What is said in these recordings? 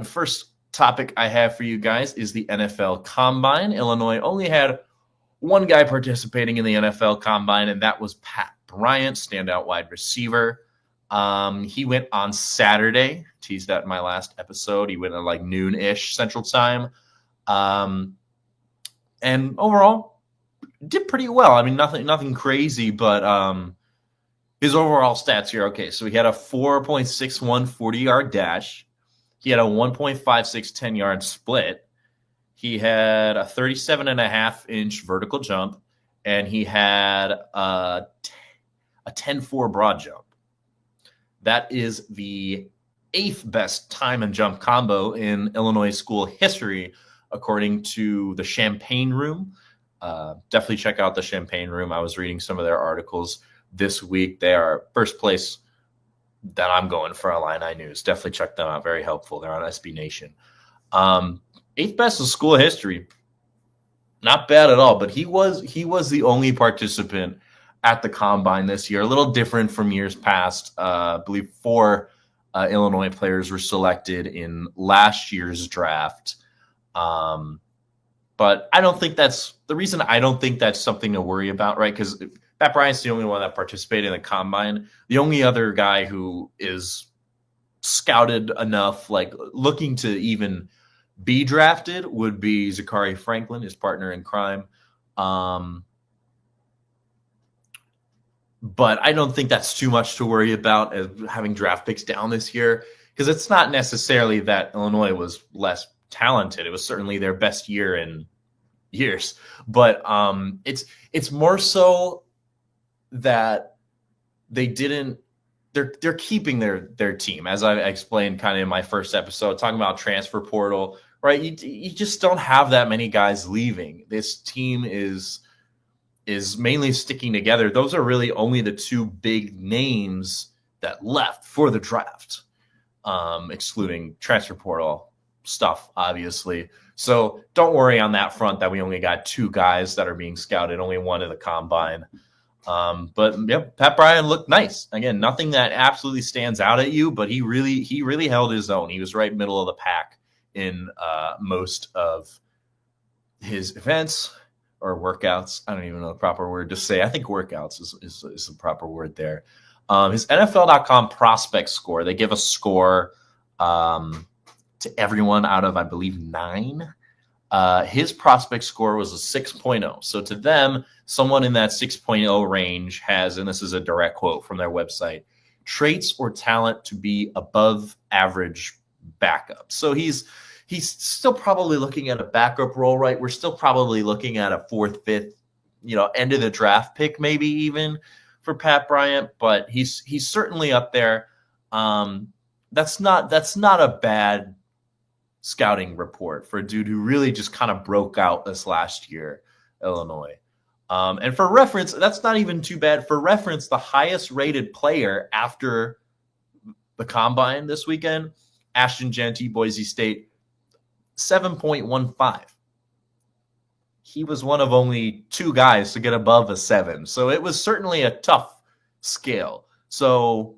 First topic I have for you guys is the NFL Combine. Illinois only had one guy participating in the NFL Combine, and that was Pat Bryant, standout wide receiver. He went on Saturday. Teased that in my last episode. He went at like noon-ish Central Time. And overall, did pretty well. I mean, nothing crazy, but his overall stats here. Okay, so he had a 4.61 40-yard dash. He had a 1.56 10-yard split. He had a 37.5-inch vertical jump, and he had a 10.4 broad jump. That is the 8th best time and jump combo in Illinois school history, according to the Champagne Room. Definitely check out the Champagne Room. I was reading some of their articles this week. They are first place that I'm going for Illini News. Definitely check them out. Very helpful. They're on SB Nation. 8th best in school history. Not bad at all, but he was the only participant at the Combine this year. A little different from years past. I believe 4 Illinois players were selected in last year's draft. But I don't think that's the reason. I don't think that's something to worry about, right? Because Pat Bryant's the only one that participated in the Combine. The only other guy who is scouted enough, like looking to even be drafted, would be Zachary Franklin, his partner in crime. But I don't think that's too much to worry about as having draft picks down this year, because it's not necessarily that Illinois was less talented. It was certainly their best year in years, but it's more so that they're keeping their team, as I explained kind of in my first episode, talking about transfer portal, right? You just don't have that many guys leaving. This team is mainly sticking together. Those are really only the 2 big names that left for the draft, excluding transfer portal stuff, obviously. So don't worry on that front that we only got 2 guys that are being scouted, only 1 in the Combine. But yeah, Pat Bryant looked nice. Again, nothing that absolutely stands out at you, but he really held his own. He was right middle of the pack in most of his events or workouts. I don't even know the proper word to say. I think workouts is the proper word there. His NFL.com prospect score, they give a score to everyone out of, I believe, 9. His prospect score was a 6.0. So to them, someone in that 6.0 range has, and this is a direct quote from their website, traits or talent to be above average backup. So he's still probably looking at a backup role, right? We're still probably looking at a 4th, 5th, end of the draft pick, maybe even for Pat Bryant, but he's certainly up there. That's not a bad scouting report for a dude who really just kind of broke out this last year, Illinois. And for reference, that's not even too bad. For reference, the highest rated player after the Combine this weekend, Ashton Jeanty, Boise State, 7.15. He was one of only 2 guys to get above a 7. So it was certainly a tough scale. So,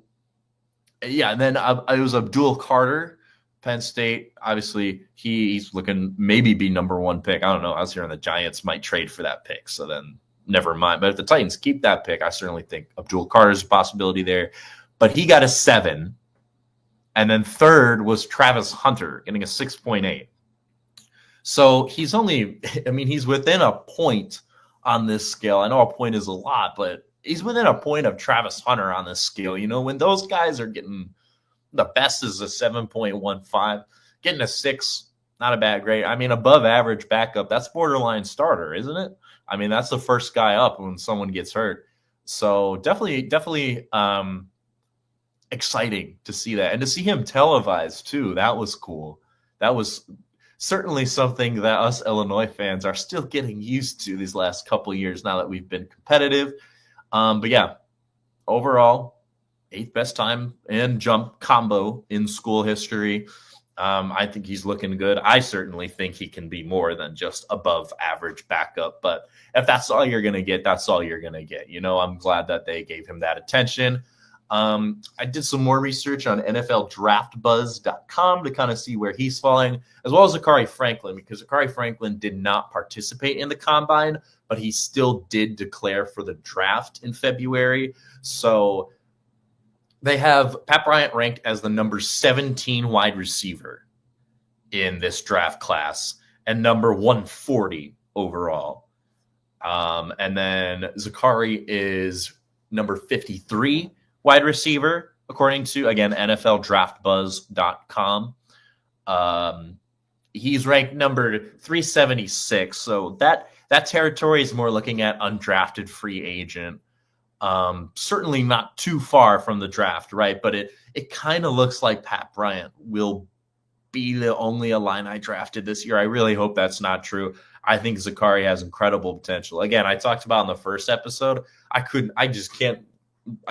yeah, and then it was Abdul Carter, Penn State. Obviously, he's looking maybe be number 1 pick. I don't know. I was hearing the Giants might trade for that pick. So then never mind. But if the Titans keep that pick, I certainly think Abdul Carter's a possibility there. But he got a 7. And then 3rd was Travis Hunter, getting a 6.8. So he's within a point on this scale. I know a point is a lot, but he's within a point of Travis Hunter on this scale. When those guys are getting the best is a 7.15, getting a 6, not a bad grade. I mean, above average backup, that's borderline starter, isn't it? I mean, that's the first guy up when someone gets hurt. So definitely exciting to see that. And to see him televised too, that was cool. That was certainly something that us Illinois fans are still getting used to these last couple of years now that we've been competitive. But yeah, overall, 8th best time and jump combo in school history. I think he's looking good. I certainly think he can be more than just above average backup. But if that's all you're going to get, that's all you're going to get. I'm glad that they gave him that attention. I did some more research on NFLDraftBuzz.com to kind of see where he's falling, as well as Zachary Franklin, because Zachary Franklin did not participate in the combine, but he still did declare for the draft in February. So they have Pat Bryant ranked as the number 17 wide receiver in this draft class and number 140 overall. And then Zachary is number 53 wide receiver, according to, again, NFLDraftBuzz.com. He's ranked number 376. So that territory is more looking at undrafted free agent. Certainly not too far from the draft, right? But it kind of looks like Pat Bryant will be the only Illini drafted this year. I really hope that's not true. I think Zachary has incredible potential. Again, I talked about in the first episode, I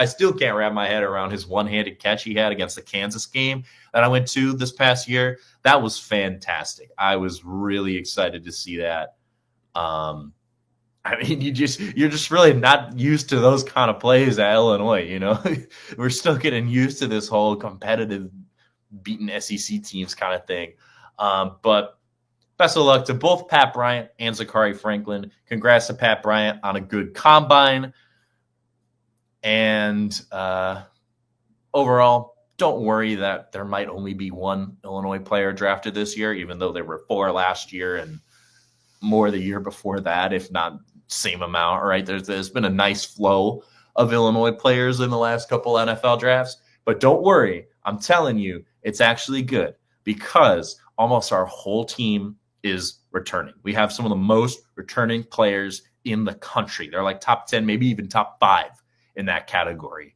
still can't wrap my head around his one-handed catch he had against the Kansas game that I went to this past year. That was fantastic. I was really excited to see that. I mean, you're just really not used to those kind of plays at Illinois, you know? We're still getting used to this whole competitive beating SEC teams kind of thing. But best of luck to both Pat Bryant and Zachary Franklin. Congrats to Pat Bryant on a good combine. And overall, don't worry that there might only be one Illinois player drafted this year, even though there were 4 last year and more the year before that, if not same amount, right? There's been a nice flow of Illinois players in the last couple NFL drafts. But don't worry, I'm telling you, it's actually good because almost our whole team is returning. We have some of the most returning players in the country. They're like top 10, maybe even top 5 in that category.